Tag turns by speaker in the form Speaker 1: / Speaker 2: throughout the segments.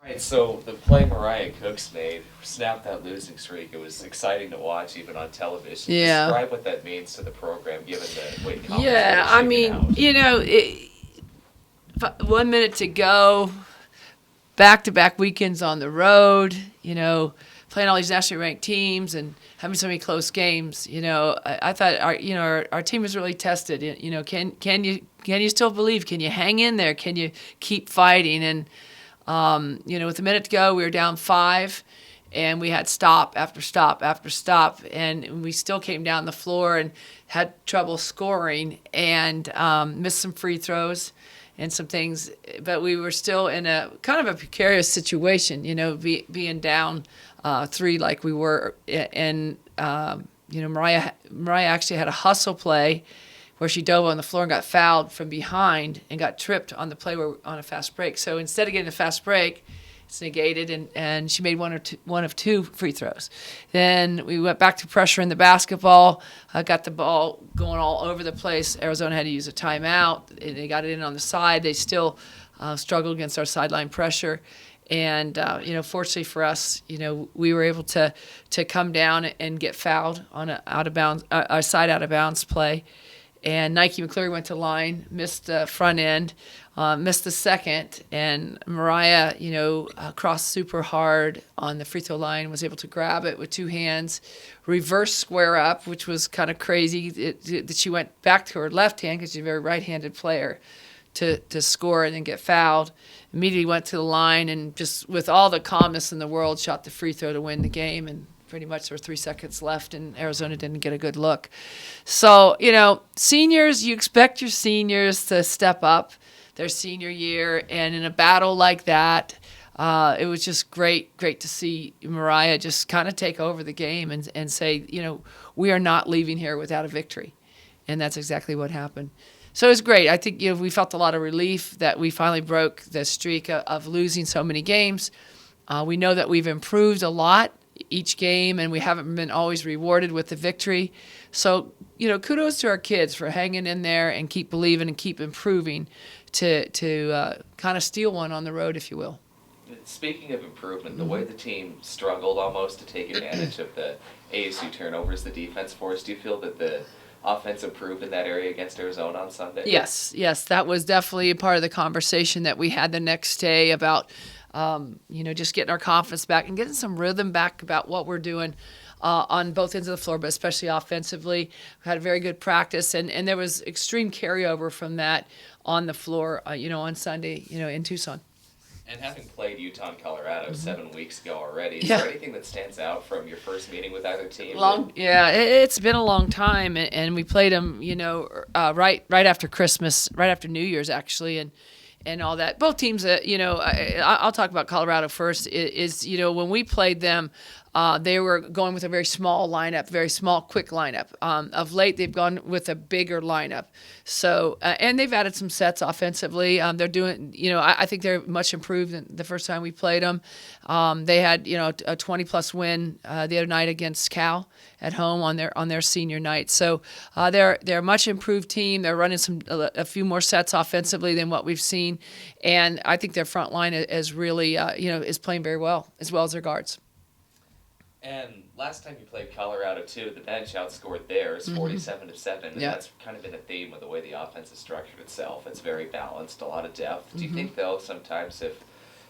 Speaker 1: Right, so the play Mariah Cooks made snapped that losing streak. It was exciting to watch, even on television.
Speaker 2: Yeah.
Speaker 1: Describe what that means to the program, given the way conference
Speaker 2: Yeah,
Speaker 1: play is
Speaker 2: I
Speaker 1: shaking
Speaker 2: mean,
Speaker 1: out.
Speaker 2: 1 minute to go, back-to-back weekends on the road, playing all these nationally ranked teams and having so many close games. I thought our team was really tested. Can you still believe? Can you hang in there? Can you keep fighting? And with a minute to go, we were down 5, and we had stop after stop after stop, and we still came down the floor and had trouble scoring and missed some free throws and some things. But we were still in a kind of a precarious situation, being down 3 like we were. And, Mariah actually had a hustle play where she dove on the floor and got fouled from behind and got tripped on the play on a fast break. So instead of getting a fast break, it's negated, and she made one of 2 free throws. Then we went back to pressure in the basketball, got the ball going all over the place. Arizona had to use a timeout. They got it in on the side. They still struggled against our sideline pressure. And, fortunately for us, we were able to come down and get fouled on a side out of bounds play. And Nike McCleary went to line, missed the front end, missed the second, and Mariah, crossed super hard on the free throw line, was able to grab it with 2 hands, reverse square up, which was kind of crazy that she went back to her left hand because she's a very right-handed player to score and then get fouled. Immediately went to the line and just with all the calmness in the world shot the free throw to win the game, and pretty much there were 3 seconds left, and Arizona didn't get a good look. So, seniors, you expect your seniors to step up their senior year, and in a battle like that, it was just great to see Mariah just kind of take over the game and say, we are not leaving here without a victory. And that's exactly what happened. So it was great. I think we felt a lot of relief that we finally broke the streak of losing so many games. We know that we've improved a lot each game, and we haven't been always rewarded with the victory. So, kudos to our kids for hanging in there and keep believing and keep improving to kind of steal one on the road, if you will.
Speaker 1: Speaking of improvement, the way the team struggled almost to take advantage of the ASU turnovers the defense forced, do you feel that the offense improved in that area against Arizona on Sunday?
Speaker 2: Yes, that was definitely a part of the conversation that we had the next day about just getting our confidence back and getting some rhythm back about what we're doing on both ends of the floor, but especially offensively. We had a very good practice, and there was extreme carryover from that on the floor, on Sunday, in Tucson.
Speaker 1: And having played Utah and Colorado 7 weeks ago already, is
Speaker 2: Yeah.
Speaker 1: there anything that stands out from your first meeting with either team?
Speaker 2: It's been a long time, and we played them, right after Christmas, right after New Year's, actually, and all that. Both teams, I'll talk about Colorado first. Is when we played them, they were going with a very small lineup, very small, quick lineup. Of late, they've gone with a bigger lineup. So, and they've added some sets offensively. They're doing, I think they're much improved than the first time we played them. They had, a 20-plus win the other night against Cal at home on their senior night. So they're a much improved team. They're running a few more sets offensively than what we've seen, and I think their front line is really, is playing very well as their guards.
Speaker 1: And last time you played Colorado too, the bench outscored theirs 47-7, and that's kind of been a theme with the way the offense is structured itself. It's very balanced, a lot of depth. Do you think though sometimes if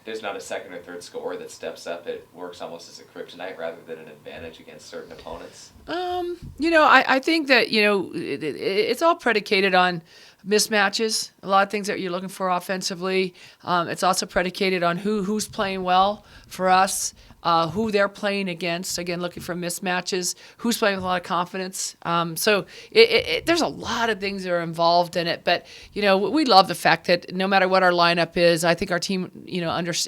Speaker 1: there's not a second or third scorer that steps up, it works almost as a kryptonite rather than an advantage against certain opponents?
Speaker 2: I think that it's all predicated on mismatches. A lot of things that you're looking for offensively. It's also predicated on who's playing well for us. Who they're playing against. Again, looking for mismatches. Who's playing with a lot of confidence. So there's a lot of things that are involved in it. But, we love the fact that no matter what our lineup is, I think our team,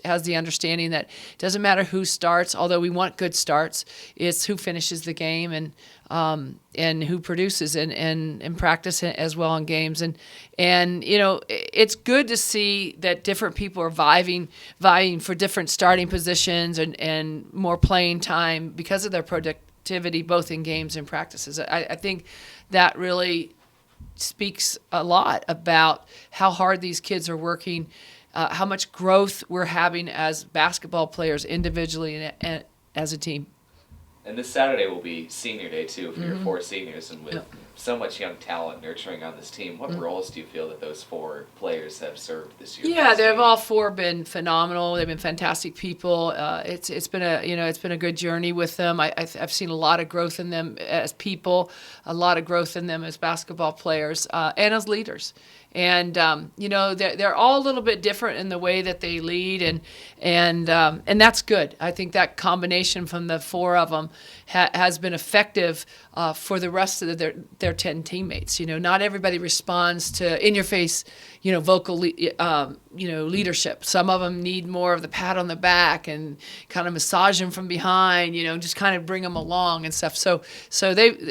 Speaker 2: has the understanding that it doesn't matter who starts, although we want good starts. It's who finishes the game and who produces in practice as well in games. And it's good to see that different people are vying for different starting positions and more playing time because of their productivity, both in games and practices. I think that really speaks a lot about how hard these kids are working how much growth we're having as basketball players individually and as a team.
Speaker 1: And this Saturday will be senior day, too, for your 4 seniors. And with so much young talent nurturing on this team, what roles do you feel that those 4 players have served this year?
Speaker 2: Yeah, they've all 4 been phenomenal. They've been fantastic people. It's been a good journey with them. I've seen a lot of growth in them as people, a lot of growth in them as basketball players, and as leaders. And they're all a little bit different in the way that they lead, and that's good. I think that combination from the 4 of them has been effective for the rest of their 10 teammates. Not everybody responds to in-your-face, vocal, leadership. Some of them need more of the pat on the back and kind of massage them from behind. Just kind of bring them along and stuff. So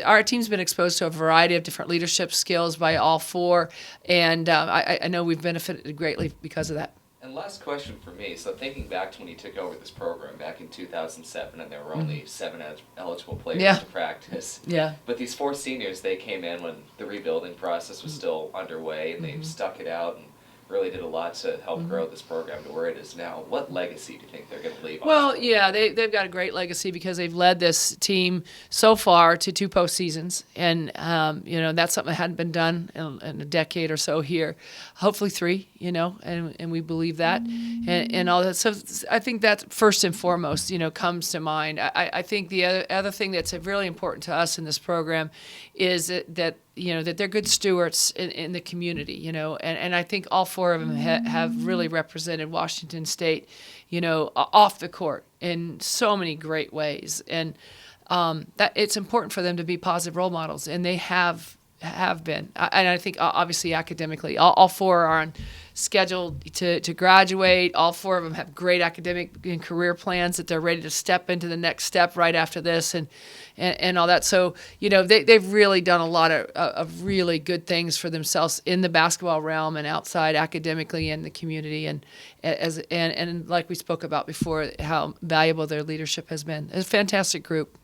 Speaker 2: our team's been exposed to a variety of different leadership skills by all 4, and I know we've benefited greatly because of that.
Speaker 1: And last question for me. So thinking back to when you took over this program back in 2007, and there were only 7 eligible players to practice.
Speaker 2: Yeah.
Speaker 1: But these 4 seniors, they came in when the rebuilding process was still underway, and they stuck it out and really did a lot to help grow this program to where it is now. What legacy do you think they're going to leave on?
Speaker 2: Well, yeah, they've got a great legacy because they've led this team so far to 2 postseasons, and that's something that hadn't been done in a decade or so here. Hopefully 3, and we believe that, and all that. So I think that first and foremost, comes to mind. I think the other thing that's really important to us in this program is that they're good stewards in the community, and I think all 4 of them have really represented Washington State, off the court in so many great ways, and that it's important for them to be positive role models, and they have been. And I think obviously academically, all 4 are on schedule to graduate. All 4 of them have great academic and career plans that they're ready to step into the next step right after this, and all that. So they've really done a lot of really good things for themselves in the basketball realm and outside academically and the community, and like we spoke about before, how valuable their leadership has been. It's a fantastic group.